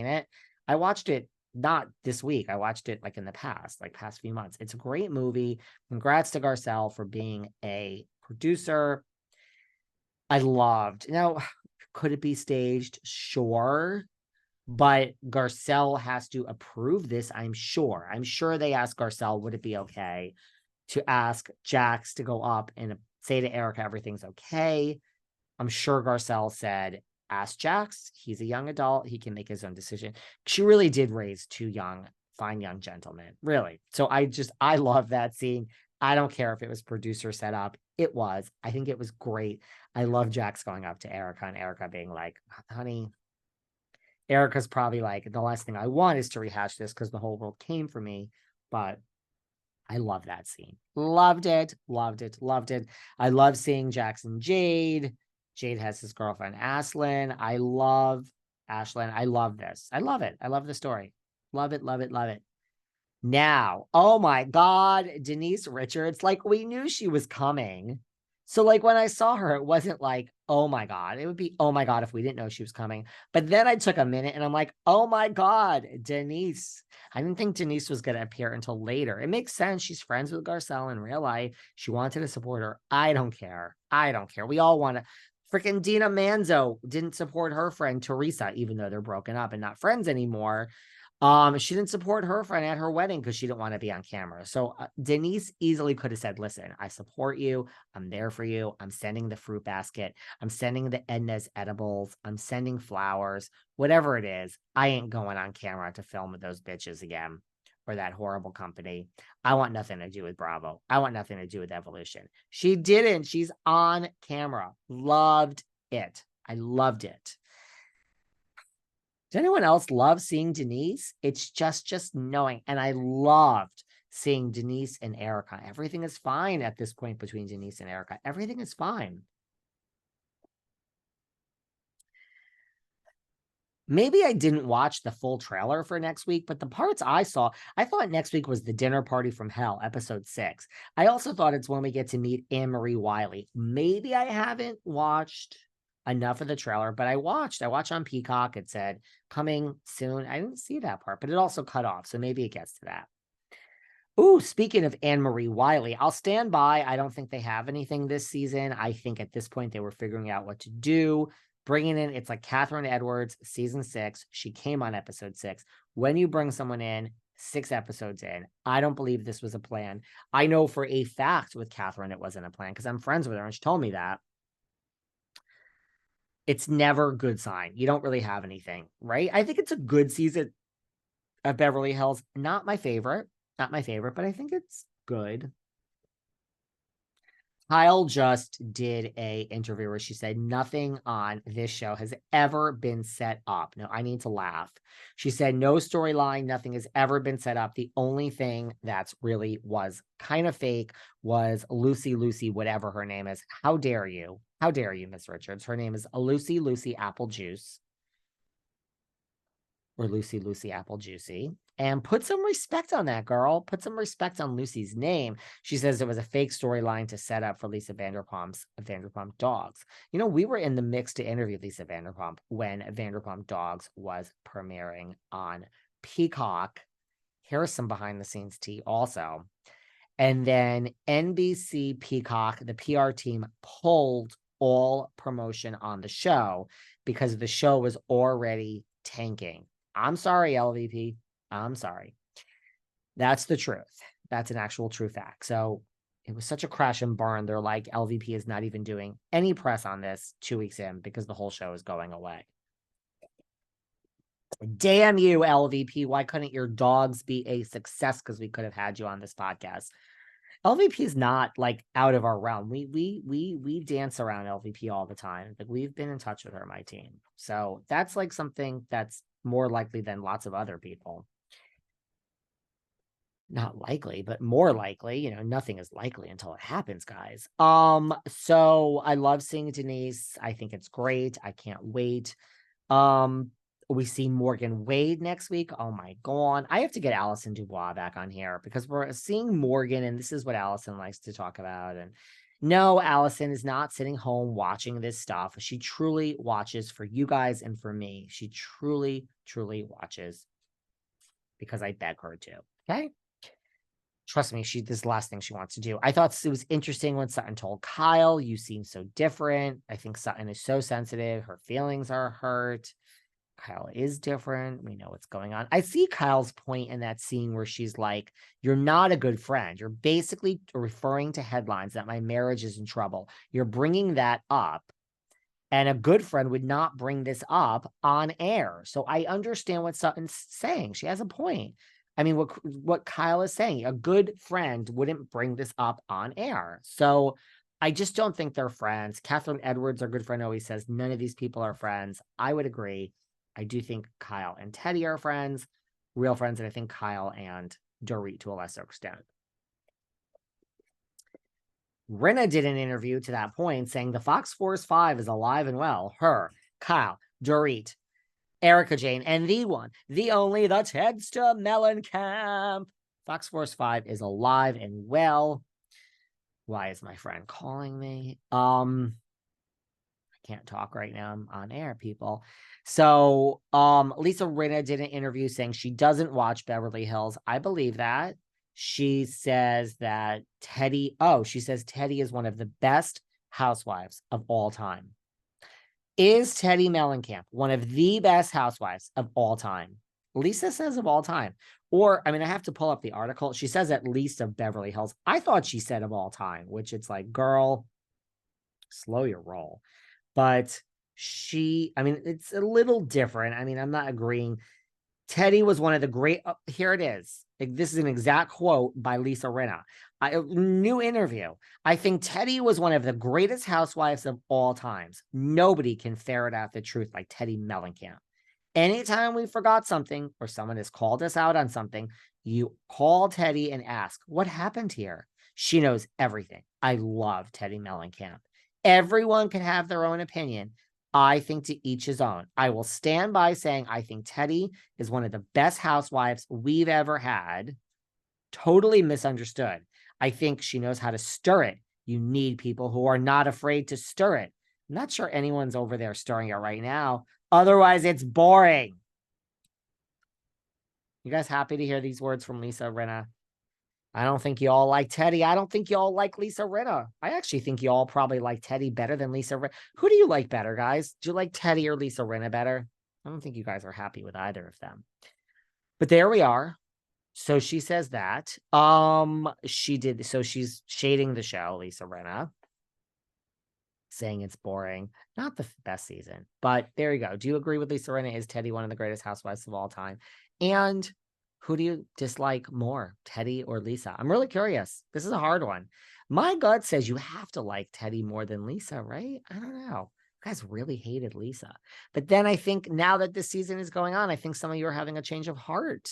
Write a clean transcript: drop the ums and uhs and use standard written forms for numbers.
it. I watched it not this week. I watched it like in the past few months. It's a great movie. Congrats to Garcelle for being a producer. I loved. Now, could it be staged? Sure. But Garcelle has to approve this, I'm sure. I'm sure they asked Garcelle, would it be okay to ask Jax to go up and say to Erika, everything's okay. I'm sure Garcelle said, ask Jax. He's a young adult. He can make his own decision. She really did raise two fine young gentlemen, really. So I love that scene. I don't care if it was producer set up. It was. I think it was great. I love Jax going up to Erika and Erika being like, honey, Erika's probably like, the last thing I want is to rehash this because the whole world came for me. But I love that scene. Loved it. Loved it. Loved it. I love seeing Jackson Jade. Jade has his girlfriend, Ashlyn. I love Ashlyn. I love this. I love it. I love the story. Love it. Love it. Love it. Now, oh my God, Denise Richards. Like, we knew she was coming. So, like, when I saw her, it wasn't like, oh my God. It would be, oh my God, if we didn't know she was coming. But then I took a minute and I'm like, oh my God, Denise. I didn't think Denise was going to appear until later. It makes sense. She's friends with Garcelle in real life. She wanted to support her. I don't care. I don't care. We all want to. Freaking Dina Manzo didn't support her friend Teresa, even though they're broken up and not friends anymore. She didn't support her friend at her wedding because she didn't want to be on camera. So Denise easily could have said, listen, I support you. I'm there for you. I'm sending the fruit basket. I'm sending the Edna's edibles. I'm sending flowers, whatever it is. I ain't going on camera to film with those bitches again or that horrible company. I want nothing to do with Bravo. I want nothing to do with Evolution. She didn't. She's on camera. Loved it. I loved it. Does anyone else love seeing Denise? It's just knowing. And I loved seeing Denise and Erika. Everything is fine at this point between Denise and Erika. Everything is fine. Maybe I didn't watch the full trailer for next week, but the parts I saw, I thought next week was the dinner party from hell, episode 6. I also thought it's when we get to meet Anne-Marie Wiley. Maybe I haven't watched enough of the trailer, but I watched on Peacock. It said coming soon. I didn't see that part, but it also cut off. So maybe it gets to that. Ooh, speaking of Anne-Marie Wiley, I'll stand by. I don't think they have anything this season. I think at this point they were figuring out what to do. Bringing in, it's like Catherine Edwards, season 6. She came on episode 6. When you bring someone in 6 episodes in, I don't believe this was a plan. I know for a fact with Catherine it wasn't a plan because I'm friends with her and she told me that. It's never a good sign. You don't really have anything, right? I think it's a good season of Beverly Hills. Not my favorite, but I think it's good. Kyle just did a interview where she said nothing on this show has ever been set up. No, I need to laugh. She said no storyline, nothing has ever been set up. The only thing that's really was kind of fake was Lucy, whatever her name is. How dare you? How dare you, Miss Richards? Her name is Lucy Apple Juice. Or Lucy Apple Juicy. And put some respect on that, girl. Put some respect on Lucy's name. She says it was a fake storyline to set up for Lisa Vanderpump Dogs. You know, we were in the mix to interview Lisa Vanderpump when Vanderpump Dogs was premiering on Peacock. Here's some behind the scenes tea also. And then NBC Peacock, the PR team pulled all promotion on the show because the show was already tanking. I'm sorry, LVP. I'm sorry. That's the truth. That's an actual true fact. So it was such a crash and burn. They're like, LVP is not even doing any press on this 2 weeks in because the whole show is going away. Damn you, LVP. Why couldn't your dogs be a success? Because we could have had you on this podcast. LVP is not like out of our realm. We dance around LVP all the time. Like we've been in touch with her, my team. So that's like something that's more likely than lots of other people. Not likely, but more likely. You know, nothing is likely until it happens, guys. So I love seeing Denise. I think it's great. I can't wait. We see Morgan Wade next week. Oh my God. I have to get Allison Dubois back on here because we're seeing Morgan, and this is what Allison likes to talk about. And No, Allison is not sitting home watching this stuff. She truly watches for you guys and for me. She truly, truly watches because I beg her to. Okay. Trust me, this is the last thing she wants to do. I thought it was interesting when Sutton told Kyle, you seem so different. I think Sutton is so sensitive. Her feelings are hurt. Kyle is different. We know what's going on. I see Kyle's point in that scene where she's like, you're not a good friend. You're basically referring to headlines that my marriage is in trouble. You're bringing that up. And a good friend would not bring this up on air. So I understand what Sutton's saying. She has a point. I mean, what Kyle is saying, a good friend wouldn't bring this up on air. So I just don't think they're friends. Catherine Edwards, our good friend, always says none of these people are friends. I would agree. I do think Kyle and Teddy are friends, real friends, and I think Kyle and Dorit to a lesser extent. Rinna did an interview to that point saying the Fox Force 5 is alive and well. Her, Kyle, Dorit, Erika Jane, and the one, the only, the Tedsta Mellencamp. Fox Force 5 is alive and well. Why is my friend calling me? I can't talk right now. I'm on air, people. So Lisa Rinna did an interview saying she doesn't watch Beverly Hills. I believe that. She says that Teddy is one of the best housewives of all time. Is Teddy Mellencamp one of the best housewives of all time? Lisa says of all time. Or, I mean, I have to pull up the article. She says at least of Beverly Hills. I thought she said of all time, which it's like, girl, slow your roll. But it's a little different. I mean, I'm not agreeing. Teddy was one of the great, here it is. This is an exact quote by Lisa Rinna. New interview. I think Teddy was one of the greatest housewives of all times. Nobody can ferret out the truth like Teddy Mellencamp. Anytime we forgot something or someone has called us out on something, you call Teddy and ask, what happened here? She knows everything. I love Teddy Mellencamp. Everyone can have their own opinion. I think to each his own. I will stand by saying I think Teddy is one of the best housewives we've ever had. Totally misunderstood. I think she knows how to stir it. You need people who are not afraid to stir it. I'm not sure anyone's over there stirring it right now. Otherwise, it's boring. You guys happy to hear these words from Lisa Rinna? I don't think you all like Teddy. I don't think you all like Lisa Rinna. I actually think you all probably like Teddy better than Lisa Rinna. Who do you like better, guys? Do you like Teddy or Lisa Rinna better? I don't think you guys are happy with either of them. But there we are. So she says that. So she's shading the show, Lisa Rinna, saying it's boring. Not the best season, but there you go. Do you agree with Lisa Rinna? Is Teddy one of the greatest housewives of all time? And who do you dislike more, Teddy or Lisa? I'm really curious. This is a hard one. My gut says you have to like Teddy more than Lisa, right? I don't know. You guys really hated Lisa. But then I think now that this season is going on, I think some of you are having a change of heart.